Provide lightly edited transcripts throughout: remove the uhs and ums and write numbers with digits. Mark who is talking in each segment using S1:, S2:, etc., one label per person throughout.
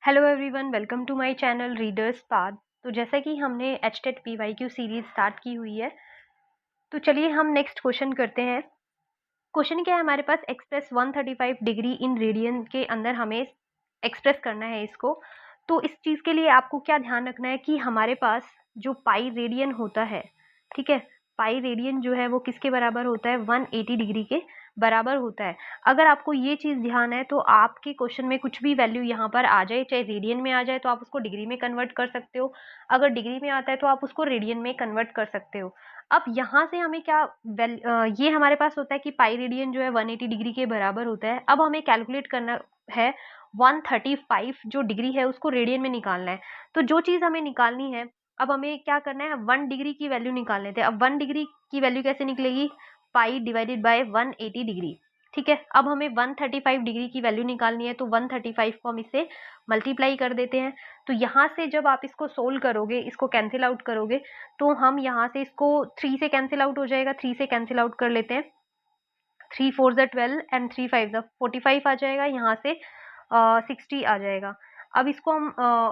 S1: Hello everyone, welcome to my channel readers path. तो जैसा कि हमने एचटेट पीवाईक्यू सीरीज स्टार्ट की हुई है, तो चलिए हम नेक्स्ट क्वेश्चन करते हैं। क्वेश्चन क्या है हमारे पास, एक्सप्रेस 135 डिग्री इन रेडियन के अंदर हमें एक्सप्रेस करना है इसको। तो इस चीज़ के लिए आपको क्या ध्यान रखना है कि हमारे पास जो पाई रेडियन होता है, ठीक है, पाई रेडियन जो है वो किसके बराबर होता है, 180 डिग्री के बराबर होता है। अगर आपको ये चीज़ ध्यान है तो आपके क्वेश्चन में कुछ भी वैल्यू यहाँ पर आ जाए, चाहे रेडियन में आ जाए तो आप उसको डिग्री में कन्वर्ट कर सकते हो, अगर डिग्री में आता है तो आप उसको रेडियन में कन्वर्ट कर सकते हो। अब यहाँ से हमें क्या ये हमारे पास होता है कि पाई रेडियन जो है 180 डिग्री के बराबर होता है। अब हमें कैलकुलेट करना है 135 जो डिग्री है उसको रेडियन में निकालना है। तो जो चीज़ हमें निकालनी है, अब हमें क्या करना है, 1 डिग्री की वैल्यू निकाल लेते हैं। अब 1 डिग्री की वैल्यू कैसे निकलेगी, पाई डिवाइडेड बाय 180 डिग्री। ठीक है, अब हमें 135 डिग्री की वैल्यू निकालनी है, तो 135 को हम इससे मल्टीप्लाई कर देते हैं। तो यहाँ से जब आप इसको सोल्व करोगे, इसको कैंसिल आउट करोगे, तो हम यहाँ से इसको 3 से कैंसिल आउट हो जाएगा, 3 से कैंसिल आउट कर लेते हैं। 3 4 ज़ा 12 एंड 3 5 ज़ा 45 आ जाएगा, यहाँ से 60 आ जाएगा। अब इसको हम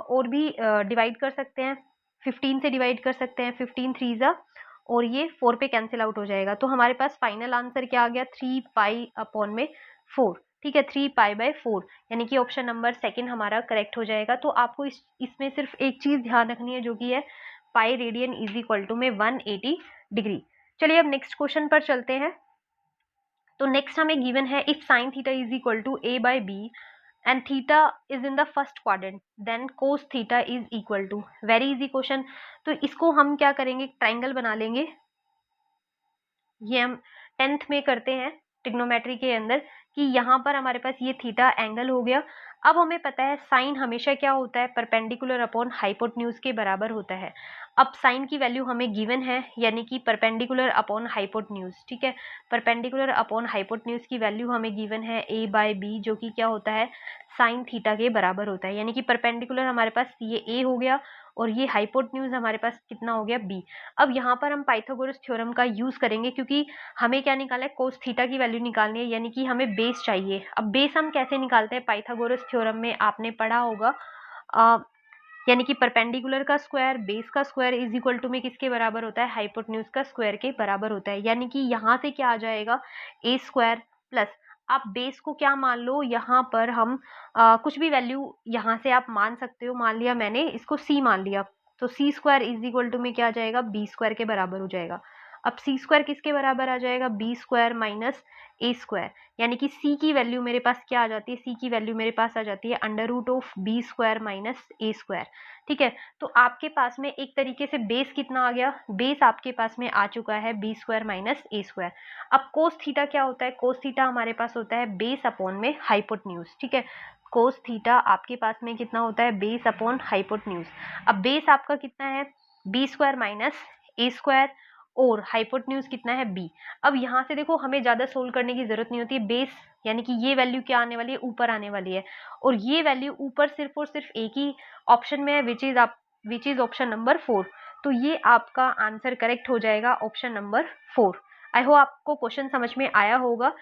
S1: और भी डिवाइड कर सकते हैं, 15 से डिवाइड कर सकते हैं, 15 3 ज़ा, और ये 4 पे कैंसिल आउट हो जाएगा। तो हमारे पास फाइनल आंसर क्या आ गया, 3 पाई अपॉन में 4। ठीक है, 3 पाई बाय 4, यानी कि ऑप्शन नंबर सेकंड हमारा करेक्ट हो जाएगा। तो आपको इसमें सिर्फ एक चीज़ ध्यान रखनी है, जो कि है pi radian is equal to में 180 डिग्री। चलिए अब नेक्स्ट क्वेश्चन पर चलते हैं। तो नेक्स्ट हमें गिवन है, if sine theta is equal to a by B and theta is in the first quadrant then cos theta is equal to, very easy question. तो इसको हम क्या करेंगे, ट्राइंगल बना लेंगे। ये हम 10th में करते हैं ट्रिग्नोमेट्री के अंदर, कि यहाँ पर हमारे पास ये थीटा एंगल हो गया। अब हमें पता है साइन हमेशा क्या होता है, परपेंडिकुलर अपॉन हाइपोटेन्यूज के बराबर होता है। अब साइन की वैल्यू हमें गिवन है, यानी कि परपेंडिकुलर अपॉन हाइपोटेन्यूज। ठीक है, परपेंडिकुलर अपॉन हाइपोटेन्यूज की वैल्यू हमें गिवन है a बाय बी, जो कि क्या होता है, साइन थीटा के बराबर होता है। यानी कि परपेंडिकुलर हमारे पास ये a हो गया, और ये हाइपोटेन्यूज हमारे पास कितना हो गया, b। अब यहाँ पर हम पाइथागोरस थ्योरम का यूज करेंगे, क्योंकि हमें क्या निकालना है, कोस थीटा की वैल्यू निकालनी है, यानी कि हमें बेस चाहिए। अब बेस हम कैसे निकालते हैं, पाइथागोरस थ्योरम में आपने पढ़ा होगा, यानी कि परपेंडिकुलर का स्क्वायर बेस का स्क्वायर इज इक्वल टू में किसके बराबर होता है, हाइपोटेन्यूज का स्क्वायर के बराबर होता है। यानी कि यहाँ से क्या आ जाएगा, ए स्क्वायर प्लस, आप बेस को क्या मान लो, यहाँ पर हम कुछ भी वैल्यू यहाँ से आप मान सकते हो। मान लिया मैंने इसको सी मान लिया, तो सी स्क्वायर इज इक्वल टू में क्या आ जाएगा, बी स्क्वायर के बराबर हो जाएगा। अब सी स्क्वायर किसके बराबर आ जाएगा, B square minus A square, यानी कि सी की वैल्यू मेरे पास क्या आ जाती है, सी की वैल्यू मेरे पास आ जाती है under root of B square minus A square. ठीक है, तो आपके पास में एक तरीके से बेस कितना आ गया, बेस आपके पास में आ चुका है B square minus A square. अब कोस थीटा क्या होता है, कोस थीटा हमारे पास होता है बेस अपॉन में हाइपोटेन्यूज। ठीक है, कोस थीटा आपके पास में कितना होता है, बेस अपॉन हाइपोटेन्यूज। अब बेस आपका कितना है, B square minus A square, और हाइपोटेन्यूज कितना है, बी। अब यहाँ से देखो, हमें ज्यादा सोल्व करने की जरूरत नहीं होती है, बेस यानी कि ये वैल्यू क्या आने वाली है, ऊपर आने वाली है, और ये वैल्यू ऊपर सिर्फ और सिर्फ एक ही ऑप्शन में है, विच इज ऑप्शन नंबर 4। तो ये आपका आंसर करेक्ट हो जाएगा, ऑप्शन नंबर 4। आई होप आपको क्वेश्चन समझ में आया होगा।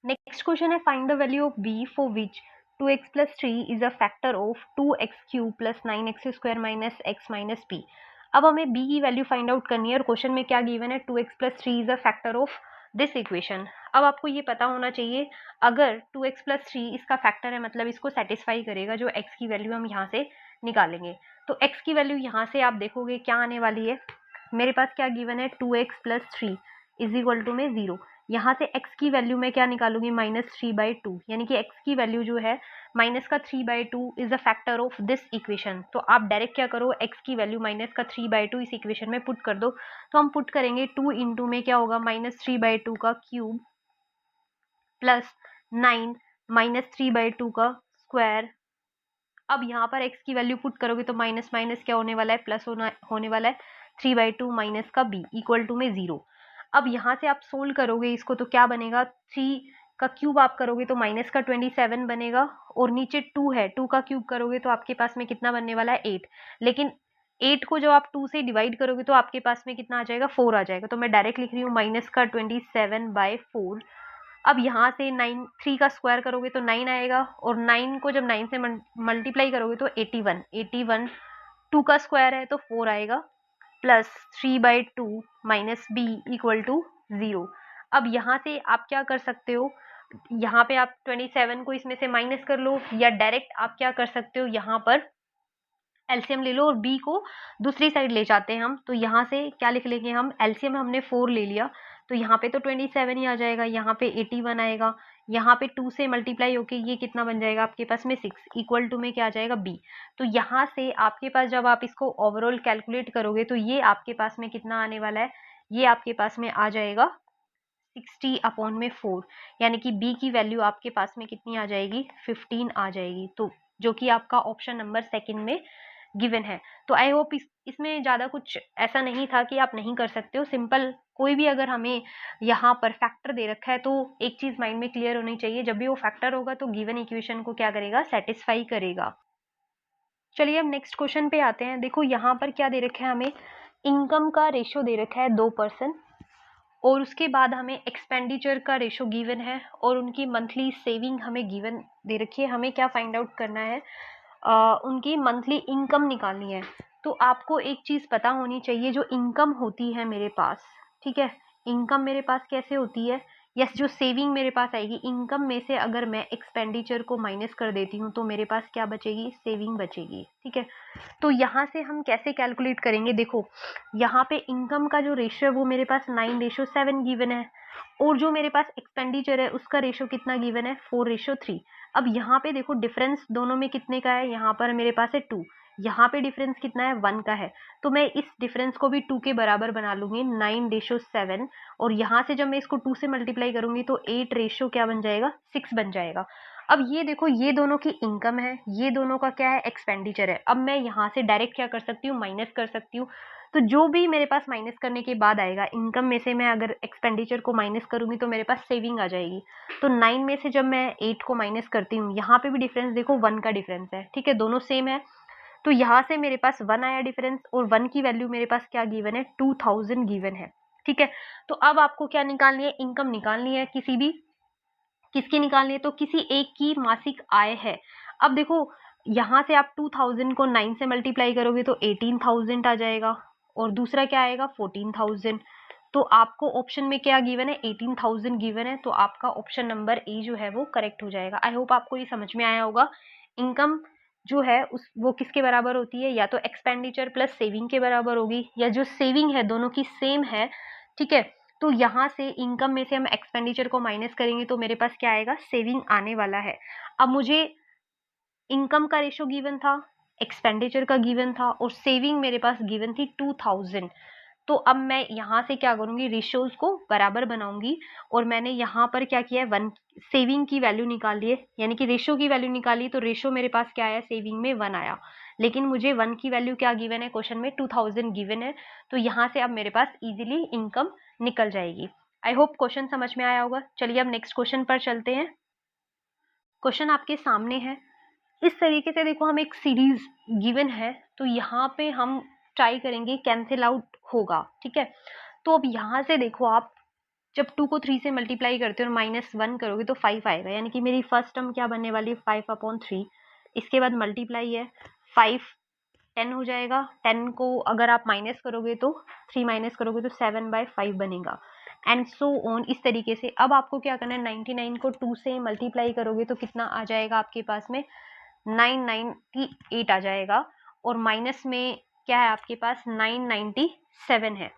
S1: नेक्स्ट क्वेश्चन है, find the value of b for which 2x plus 3 is a factor of 2x cube plus 9x square minus x minus p। अब हमें b की वैल्यू फाइंड आउट करनी है, और क्वेश्चन में क्या गिवन है, 2x plus 3 is a factor of this equation. अब आपको ये पता होना चाहिए, अगर 2x प्लस 3 इसका फैक्टर है, मतलब इसको सेटिस्फाई करेगा, जो x की वैल्यू हम यहाँ से निकालेंगे। तो x की वैल्यू यहाँ से आप देखोगे क्या आने वाली है, मेरे पास क्या गिवन है, 2x plus 3 is equal to में 0। यहाँ से x की वैल्यू में क्या निकालूंगी, -3/2, यानी कि x की वैल्यू जो है माइनस का 3/2 is a factor of this equation. तो आप डायरेक्ट क्या करो, x की वैल्यू माइनस का 3/2 इस इक्वेशन में पुट कर दो। तो हम पुट करेंगे 2 इंटू में क्या होगा, -3/2 का क्यूब प्लस 9 -3/2 का स्क्वायर। अब यहाँ पर x की वैल्यू पुट करोगे तो माइनस माइनस क्या होने वाला है, प्लस होने वाला है, 3/2 माइनस का b इक्वल टू में 0। अब यहाँ से आप सोल्व करोगे इसको, तो क्या बनेगा, 3 का क्यूब आप करोगे तो माइनस का 27 बनेगा, और नीचे 2 है, 2 का क्यूब करोगे तो आपके पास में कितना बनने वाला है, 8। लेकिन 8 को जब आप 2 से डिवाइड करोगे तो आपके पास में कितना आ जाएगा, 4 आ जाएगा। तो मैं डायरेक्ट लिख रही हूँ -27/4 अब यहाँ से 3 का स्क्वायर करोगे तो 9 आएगा, और 9 को जब 9 से मल्टीप्लाई करोगे तो 81। 2 का स्क्वायर है तो 4 आएगा, plus 3/2 minus b equal to 0। अब यहाँ से आप क्या कर सकते हो, यहाँ पे आप 27 को इसमें से माइनस कर लो, या डायरेक्ट आप क्या कर सकते हो, यहाँ पर एलसीएम ले लो और b को दूसरी साइड ले जाते हैं हम। तो यहाँ से क्या लिख लेंगे हम, एलसीएम हमने 4 ले लिया तो यहाँ पे तो 27 ही आ जाएगा, यहाँ पे 81 आएगा, यहाँ पे 2 से मल्टीप्लाई होके ये कितना बन जाएगा आपके पास में 6, इक्वल टू में क्या आ जाएगा b। तो यहाँ से आपके पास जब आप इसको ओवरऑल कैलकुलेट करोगे तो ये आपके पास में कितना आने वाला है, ये आपके पास में आ जाएगा 60/4, यानी कि b की वैल्यू आपके पास में कितनी आ जाएगी, 15 आ जाएगी। तो जो कि आपका ऑप्शन नंबर सेकंड में गिवन है। तो आई होप इसमें ज़्यादा कुछ ऐसा नहीं था कि आप नहीं कर सकते हो। सिंपल कोई भी अगर हमें यहाँ पर फैक्टर दे रखा है तो एक चीज़ माइंड में क्लियर होनी चाहिए, जब भी वो फैक्टर होगा तो गिवन इक्वेशन को क्या करेगा, सेटिस्फाई करेगा। चलिए अब नेक्स्ट क्वेश्चन पे आते हैं। देखो यहाँ पर क्या दे रखा है, हमें इनकम का रेशो दे रखा है 2%, और उसके बाद हमें एक्सपेंडिचर का रेशो गिवन है, और उनकी मंथली सेविंग हमें गिवन दे रखी है। हमें क्या फाइंड आउट करना है, उनकी मंथली इनकम निकालनी है। तो आपको एक चीज़ पता होनी चाहिए, जो इनकम होती है मेरे पास, ठीक है, इनकम मेरे पास कैसे होती है, यस, जो सेविंग मेरे पास आएगी, इनकम में से अगर मैं एक्सपेंडिचर को माइनस कर देती हूँ तो मेरे पास क्या बचेगी, सेविंग बचेगी, ठीक है। तो यहाँ से हम कैसे कैलकुलेट करेंगे, देखो यहाँ पे इनकम का जो रेशियो है वो मेरे पास 9:7 गिवन है, और जो मेरे पास एक्सपेंडिचर है उसका रेशियो कितना गिवन है, 4:3। अब यहाँ पे देखो डिफरेंस दोनों में कितने का है, यहाँ पर मेरे पास है 2, यहाँ पे डिफरेंस कितना है, 1 का है। तो मैं इस डिफरेंस को भी 2 के बराबर बना लूंगी, 9:7, और यहाँ से जब मैं इसको 2 से मल्टीप्लाई करूंगी तो 8 रेशियो क्या बन जाएगा, 6 बन जाएगा। अब ये देखो, ये दोनों की इनकम है, ये दोनों का क्या है, एक्सपेंडिचर है। अब मैं यहाँ से डायरेक्ट क्या कर सकती हूँ, माइनस कर सकती हूँ। तो जो भी मेरे पास माइनस करने के बाद आएगा, इनकम में से मैं अगर एक्सपेंडिचर को माइनस करूंगी तो मेरे पास सेविंग आ जाएगी। तो 9 में से जब मैं 8 को माइनस करती हूँ, यहाँ पे भी डिफरेंस देखो 1 का डिफरेंस है, ठीक है, दोनों सेम है। तो यहाँ से मेरे पास 1 आया डिफरेंस, और 1 की वैल्यू मेरे पास क्या गिवन है, 2000 गिवन है, ठीक है। तो अब आपको क्या निकालनी है, इनकम निकालनी है, किसकी निकालनी है, तो किसी एक की मासिक आय है। अब देखो यहाँ से आप 2000 को 9 से मल्टीप्लाई करोगे तो 18,000 आ जाएगा, और दूसरा क्या आएगा, 14,000। तो आपको ऑप्शन में क्या गिवन है, 18,000 गिवन है, तो आपका ऑप्शन नंबर ए जो है वो करेक्ट हो जाएगा। आई होप आपको ये समझ में आया होगा। इनकम जो है वो किसके बराबर होती है, या तो एक्सपेंडिचर प्लस सेविंग के बराबर होगी, या जो सेविंग है दोनों की सेम है, ठीक है। तो यहाँ से इनकम में से हम एक्सपेंडिचर को माइनस करेंगे तो मेरे पास क्या आएगा, सेविंग आने वाला है। अब मुझे इनकम का रेशो गिवन था, एक्सपेंडिचर का गिवन था, और सेविंग मेरे पास गिवन थी 2000। तो अब मैं यहाँ से क्या करूंगी, रेशियोज को बराबर बनाऊंगी, और मैंने यहाँ पर क्या किया है, 1 सेविंग की वैल्यू निकाल ली है, यानी कि रेशियो की वैल्यू निकाली, तो रेशियो मेरे पास क्या आया, सेविंग में 1 आया, लेकिन मुझे 1 की वैल्यू क्या गिवन है, क्वेश्चन में 2000 गिवन है। तो यहाँ से अब मेरे पास इजीली इनकम निकल जाएगी। आई होप क्वेश्चन समझ में आया होगा। चलिए अब नेक्स्ट क्वेश्चन पर चलते हैं। क्वेश्चन आपके सामने है, इस तरीके से देखो, हम एक सीरीज गिवन है, तो यहाँ पे हम ट्राई करेंगे कैंसिल आउट होगा, ठीक है। तो अब यहाँ से देखो, आप जब 2 को 3 से मल्टीप्लाई करते हो और -1 करोगे तो 5 आएगा, यानी कि मेरी फर्स्ट टर्म क्या बनने वाली है, 5/3। इसके बाद मल्टीप्लाई है, 5 10 हो जाएगा, 10 को अगर आप माइनस करोगे तो 3 माइनस करोगे तो 7/5 बनेगा, एंड सो ऑन, इस तरीके से। अब आपको क्या करना है, 99 को 2 से मल्टीप्लाई करोगे तो कितना आ जाएगा आपके पास में, 998 आ जाएगा, और माइनस में क्या है आपके पास, 997 है।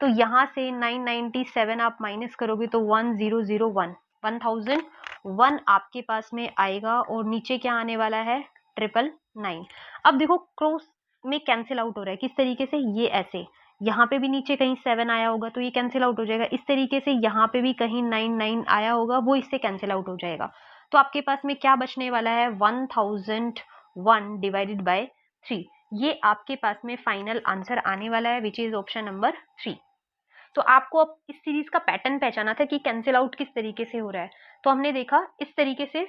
S1: तो यहाँ से 997 आप माइनस करोगे तो 1001 1001 आपके पास में आएगा, और नीचे क्या आने वाला है, 999। अब देखो क्रॉस में कैंसिल आउट हो रहा है, किस तरीके से, ये ऐसे, यहाँ पे भी नीचे कहीं 7 आया होगा तो ये कैंसिल आउट हो जाएगा, इस तरीके से यहाँ पे भी कहीं 99 आया होगा, वो इससे कैंसिल आउट हो जाएगा। तो आपके पास में क्या बचने वाला है, 1001 डिवाइडेड बाय 3, ये आपके पास में फाइनल आंसर आने वाला है, विच इज ऑप्शन नंबर 3। तो आपको अब इस सीरीज का पैटर्न पहचाना था कि कैंसिल आउट किस तरीके से हो रहा है। तो हमने देखा इस तरीके से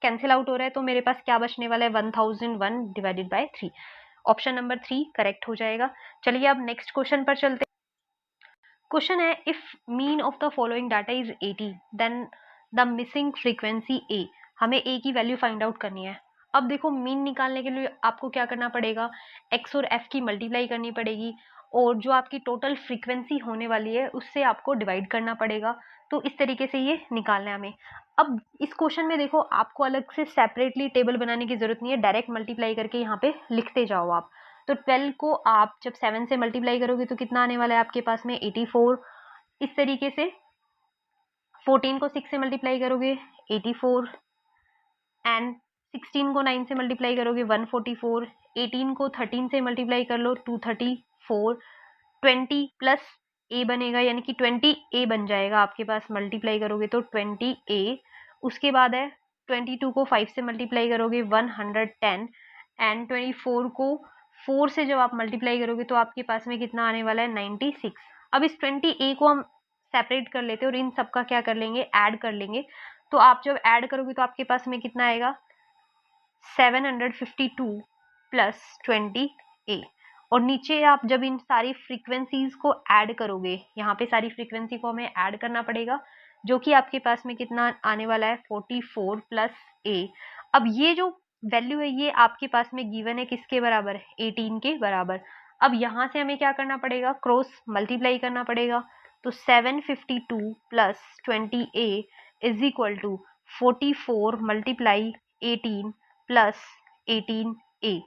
S1: कैंसिल आउट हो रहा है, तो मेरे पास क्या बचने वाला है, 1001 divided by 3, option number 3 correct हो जाएगा। चलिए अब नेक्स्ट क्वेश्चन पर चलते हैं। क्वेश्चन है if mean of the following data is 80 then the missing frequency A. हमें ए की वैल्यू फाइंड आउट करनी है। अब देखो मीन निकालने के लिए आपको क्या करना पड़ेगा, एक्स और एफ की मल्टीप्लाई करनी पड़ेगी और जो आपकी टोटल फ्रीक्वेंसी होने वाली है उससे आपको डिवाइड करना पड़ेगा। तो इस तरीके से ये निकालना है हमें। अब इस क्वेश्चन में देखो आपको अलग से सेपरेटली टेबल बनाने की जरूरत नहीं है, डायरेक्ट मल्टीप्लाई करके यहाँ पे लिखते जाओ आप। तो 12 को आप जब 7 से मल्टीप्लाई करोगे तो कितना आने वाला है आपके पास में 84। इस तरीके से 14 को 6 से मल्टीप्लाई करोगे 84 एंड 16 को 9 से मल्टीप्लाई करोगे 144। 18 को 13 से मल्टीप्लाई कर लो 234। 20 प्लस ए बनेगा यानी कि 20 ए बन जाएगा आपके पास, मल्टीप्लाई करोगे तो 20 ए। उसके बाद है 22 को 5 से मल्टीप्लाई करोगे 110 एंड 24 को 4 से जब आप मल्टीप्लाई करोगे तो आपके पास में कितना आने वाला है 96। अब इस 20 ए को हम सेपरेट कर लेते हैं और इन सबका क्या कर लेंगे, ऐड कर लेंगे। तो आप जब ऐड करोगे तो आपके पास में कितना आएगा 752 प्लस 20 ए। और नीचे आप जब इन सारी फ्रीक्वेंसीज को ऐड करोगे, यहाँ पे सारी फ्रीक्वेंसी को हमें ऐड करना पड़ेगा जो कि आपके पास में कितना आने वाला है 44 प्लस ए। अब ये जो वैल्यू है ये आपके पास में गिवन है किसके बराबर, 18 के बराबर। अब यहाँ से हमें क्या करना पड़ेगा, क्रॉस मल्टीप्लाई करना पड़ेगा। तो 752 plus 20 A is equal to 44 multiply 18 plus 18 A.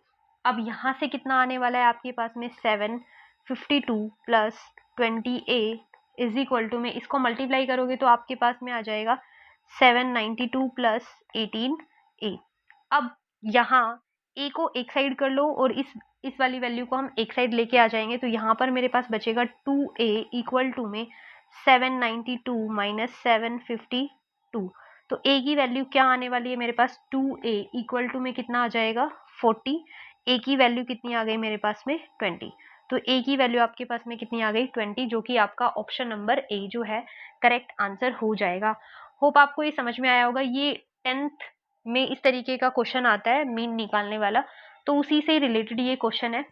S1: अब यहाँ से कितना आने वाला है आपके पास में 752 plus 20 A is equal to में इसको मल्टीप्लाई करोगे तो आपके पास में आ जाएगा 792 प्लस 18 ए। अब यहाँ ए को एक साइड कर लो और इस वाली वैल्यू को हम एक साइड लेके आ जाएंगे तो यहाँ पर मेरे पास बचेगा 2a इक्वल टू में 792 माइनस 752। तो a की वैल्यू क्या आने वाली है मेरे पास 2a इक्वल टू में कितना आ जाएगा 40। a की वैल्यू कितनी आ गई मेरे पास में 20। तो a की वैल्यू आपके पास में कितनी आ गई 20, जो कि आपका ऑप्शन नंबर ए जो है करेक्ट आंसर हो जाएगा। होप आपको ये समझ में आया होगा। ये 10th में इस तरीके का क्वेश्चन आता है मीन निकालने वाला, तो उसी से रिलेटेड ये क्वेश्चन है।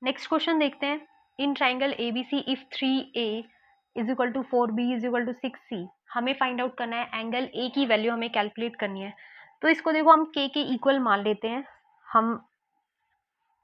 S1: नेक्स्ट क्वेश्चन देखते हैं। In triangle ABC if 3a is equal to 4b is equal to 6c, हमें फाइंड आउट करना है एंगल ए की वैल्यू हमें कैलकुलेट करनी है। तो इसको देखो हम k के इक्वल मान लेते हैं। हम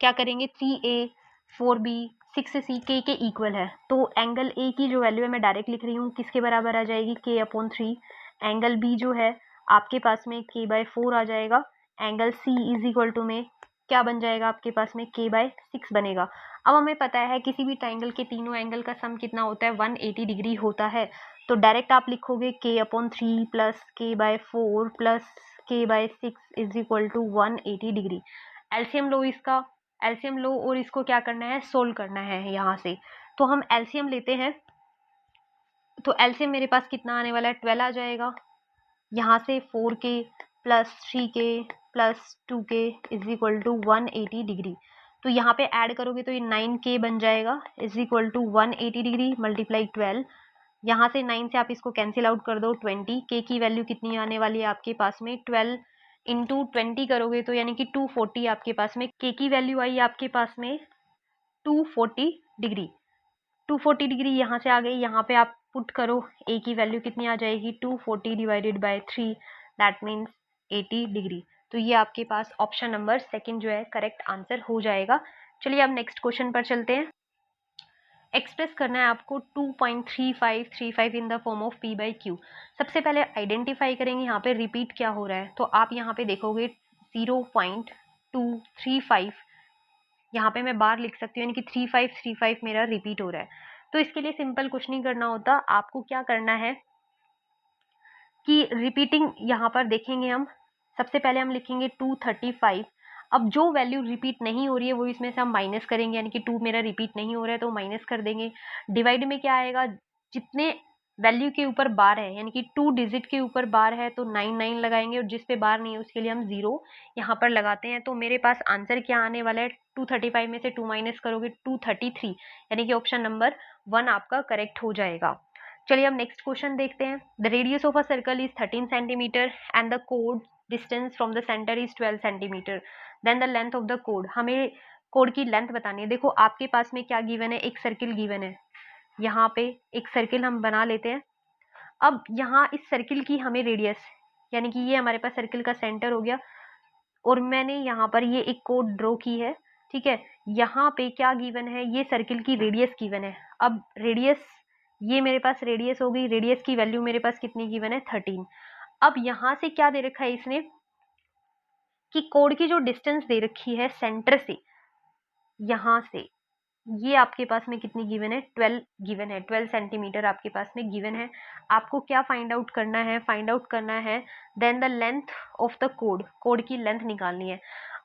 S1: क्या करेंगे 3a 4b 6c k के इक्वल है, तो एंगल ए की जो वैल्यू है मैं डायरेक्ट लिख रही हूँ किसके बराबर आ जाएगी k/3। एंगल बी जो है आपके पास में k/4 आ जाएगा। Angle C is equal to में क्या बन जाएगा आपके पास में k/6 बनेगा। अब हमें पता है किसी भी ट्राइंगल के तीनों एंगल का सम कितना होता है 180 डिग्री होता है। तो डायरेक्ट आप लिखोगे k/3 plus k/4 plus k/6 is equal to 180 degree. LCM लो इसका, एलसीएम लो और इसको क्या करना है सोल्व करना है यहाँ से। तो हम एलसीएम लेते हैं। तो एलसीएम मेरे पास कितना आने वाला है 12 आ जाएगा। यहाँ से 4k plus 3k plus 2k is equal to 180 degree. तो यहाँ पे ऐड करोगे तो ये 9k बन जाएगा is equal to 180 degree multiply 12। यहाँ से 9 से आप इसको कैंसिल आउट कर दो 20। k की वैल्यू कितनी आने वाली है आपके पास में 12 इंटू 20 करोगे तो यानी कि 240 आपके पास में k की वैल्यू आई आपके पास में 240 डिग्री। 240 डिग्री यहाँ से आ गई, यहाँ पे आप पुट करो a की वैल्यू कितनी आ जाएगी 240 divided by 3 that means 80 degree. तो ये आपके पास ऑप्शन नंबर सेकंड जो है करेक्ट आंसर हो जाएगा। चलिए अब नेक्स्ट क्वेश्चन पर चलते हैं। एक्सप्रेस करना है आपको 2.3535 in the form of p/q। सबसे पहले आइडेंटिफाई करेंगे यहाँ पे रिपीट क्या हो रहा है। तो आप यहाँ पे देखोगे 0.235 यहाँ पे मैं बार लिख सकती हूँ यानी कि 3535 मेरा रिपीट हो रहा है। तो इसके लिए सिंपल कुछ नहीं करना होता, आपको क्या करना है कि रिपीटिंग यहाँ पर देखेंगे हम। सबसे पहले हम लिखेंगे 235। अब जो वैल्यू रिपीट नहीं हो रही है वो इसमें से हम माइनस करेंगे, यानी कि 2 मेरा रिपीट नहीं हो रहा है तो माइनस कर देंगे। डिवाइड में क्या आएगा, जितने वैल्यू के ऊपर बार है यानी कि 2 डिजिट के ऊपर बार है तो 99 लगाएंगे और जिस पे बार नहीं है उसके लिए हम 0 यहाँ पर लगाते हैं। तो मेरे पास आंसर क्या आने वाला है 235 में से 2 माइनस करोगे 233, यानी कि ऑप्शन नंबर 1 आपका करेक्ट हो जाएगा। चलिए अब नेक्स्ट क्वेश्चन देखते हैं। The radius of a circle is 13 centimetre and the कोड distance from the centre is 12 centimetre, then the length of the कोड। हमें कोड की लेंथ बतानी है। देखो आपके पास में क्या गिवन है, एक सर्किल गिवन है, यहाँ पे एक सर्किल हम बना लेते हैं। अब यहाँ इस सर्किल की हमें रेडियस, यानी कि ये हमारे पास सर्किल का सेंटर हो गया, और मैंने यहाँ पर ये एक कोड ड्रॉ की है, ठीक है। यहाँ पे क्या गिवन है, ये सर्किल की रेडियस गिवन है। अब रेडियस, ये मेरे पास रेडियस हो गई, रेडियस की वैल्यू मेरे पास कितनी गिवन है, 13। अब यहाँ से क्या दे रखा है इसने, कि कोड की जो डिस्टेंस दे रखी है सेंटर से, यहाँ से ये आपके पास में कितनी गिवन है, 12 गिवन है, 12 सेंटीमीटर आपके पास में गिवन है। आपको क्या फाइंड आउट करना है, फाइंड आउट करना है then the length of the कोड, कोड की लेंथ निकालनी है।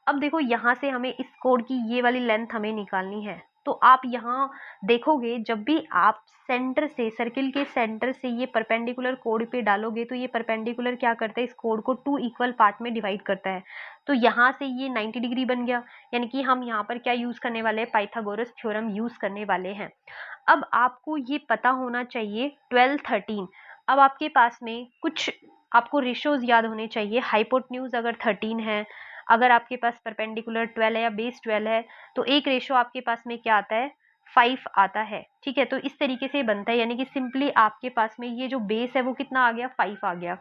S1: अब देखो यहाँ से हमें इस कोड की ये वाली लेंथ हमें निकालनी है। तो आप यहाँ देखोगे जब भी आप सेंटर से, सर्किल के सेंटर से ये परपेंडिकुलर कोड पे डालोगे तो ये परपेंडिकुलर क्या करता है, इस कोड को 2 इक्वल पार्ट में डिवाइड करता है। तो यहाँ से ये 90 डिग्री बन गया, यानी कि हम यहाँ पर क्या यूज करने वाले हैं, पाइथागोरस थ्योरम यूज करने वाले हैं। अब आपको ये पता होना चाहिए 12, 13। अब आपके पास में कुछ आपको रेशियोज याद होने चाहिए। हाइपोटेन्यूज अगर 13 है, अगर आपके पास परपेंडिकुलर 12 है या बेस 12 है, तो एक रेशियो आपके पास में क्या आता है, 5 आता है, ठीक है। तो इस तरीके से बनता है, यानी कि सिंपली आपके पास में ये जो बेस है वो कितना आ गया, 5 आ गया,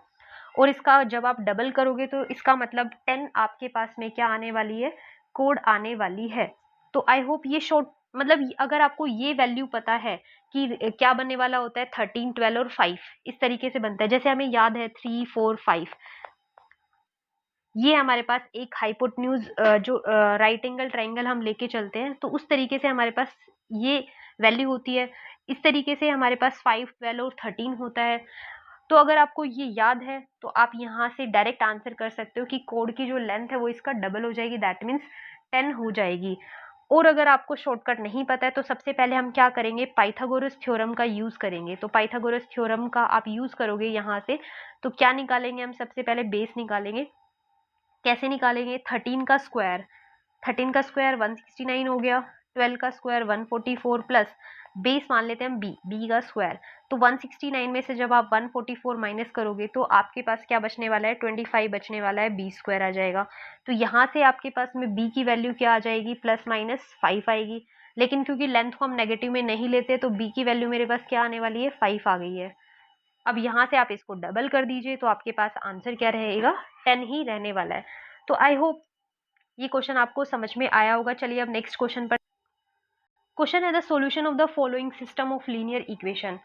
S1: और इसका जब आप डबल करोगे तो इसका मतलब 10 आपके पास में क्या आने वाली है, कोड आने वाली है। तो आई होप ये शॉर्ट, मतलब अगर आपको ये वैल्यू पता है कि क्या बनने वाला होता है, 13, 12 और 5 इस तरीके से बनता है। जैसे हमें याद है 3, 4, 5, ये हमारे पास एक हाइपोटेन्यूज जो राइट एंगल ट्रायंगल हम लेके चलते हैं, तो उस तरीके से हमारे पास ये वैल्यू होती है। इस तरीके से हमारे पास 5, 12 और 13 होता है। तो अगर आपको ये याद है तो आप यहाँ से डायरेक्ट आंसर कर सकते हो कि कोड की जो लेंथ है वो इसका डबल हो जाएगी, दैट मीन्स 10 हो जाएगी। और अगर आपको शॉर्टकट नहीं पता है तो सबसे पहले हम क्या करेंगे, पाइथागोरस थ्योरम का यूज करेंगे। तो पाइथागोरस थ्योरम का आप यूज करोगे यहाँ से, तो क्या निकालेंगे हम, सबसे पहले बेस निकालेंगे। कैसे निकालेंगे, 13 का स्क्वायर, 13 का स्क्वायर 169 हो गया, 12 का स्क्वायर 144 प्लस बेस मान लेते हैं हम बी का स्क्वायर। तो 169 में से जब आप 144 माइनस करोगे तो आपके पास क्या बचने वाला है, 25 बचने वाला है, बी स्क्वायर आ जाएगा। तो यहाँ से आपके पास में बी की वैल्यू क्या आ जाएगी, +-5 आएगी। लेकिन क्योंकि लेंथ को हम नेगेटिव में नहीं लेते तो बी की वैल्यू मेरे पास क्या आने वाली है, 5 आ गई है। अब यहाँ से आप इसको डबल कर दीजिए तो आपके पास आंसर क्या रहेगा, 10 ही रहने वाला है। तो आई होप ये क्वेश्चन आपको समझ में आया होगा। चलिए अब नेक्स्ट क्वेश्चन पर। क्वेश्चन है the solution of the following system of linear equation.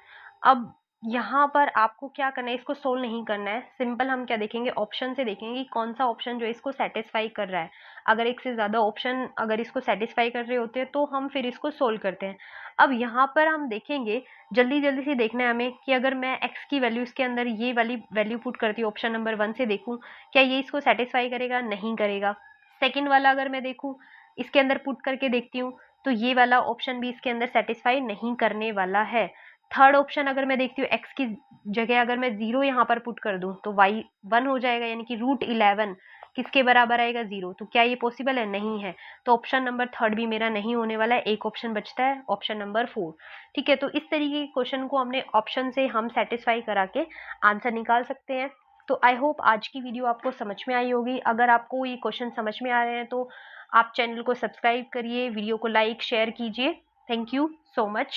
S1: अब यहाँ पर आपको क्या करना है, इसको सोल्व नहीं करना है, सिंपल हम क्या देखेंगे, ऑप्शन से देखेंगे कि कौन सा ऑप्शन जो है इसको सेटिस्फाई कर रहा है। अगर एक से ज़्यादा ऑप्शन अगर इसको सेटिस्फाई कर रहे होते हैं तो हम फिर इसको सोल्व करते हैं। अब यहाँ पर हम देखेंगे, जल्दी जल्दी से देखना है हमें कि अगर मैं x की वैल्यू इसके अंदर ये वाली वैल्यू पुट करती हूँ ऑप्शन नंबर 1 से, देखूँ क्या ये इसको सेटिस्फाई करेगा, नहीं करेगा। सेकेंड वाला अगर मैं देखूँ, इसके अंदर पुट करके देखती हूँ तो ये वाला ऑप्शन भी इसके अंदर सेटिस्फाई नहीं करने वाला है। थर्ड ऑप्शन अगर मैं देखती हूँ, x की जगह अगर मैं 0 यहाँ पर पुट कर दूं तो y 1 हो जाएगा, यानी कि √11 किसके बराबर आएगा, 0। तो क्या ये पॉसिबल है, नहीं है। तो ऑप्शन नंबर थर्ड भी मेरा नहीं होने वाला है, एक ऑप्शन बचता है, ऑप्शन नंबर 4, ठीक है। तो इस तरीके के क्वेश्चन को हमने ऑप्शन से हम सेटिस्फाई करा के आंसर निकाल सकते हैं। तो आई होप आज की वीडियो आपको समझ में आई होगी। अगर आपको ये क्वेश्चन समझ में आ रहे हैं तो आप चैनल को सब्सक्राइब करिए, वीडियो को लाइक शेयर कीजिए। Thank you so much.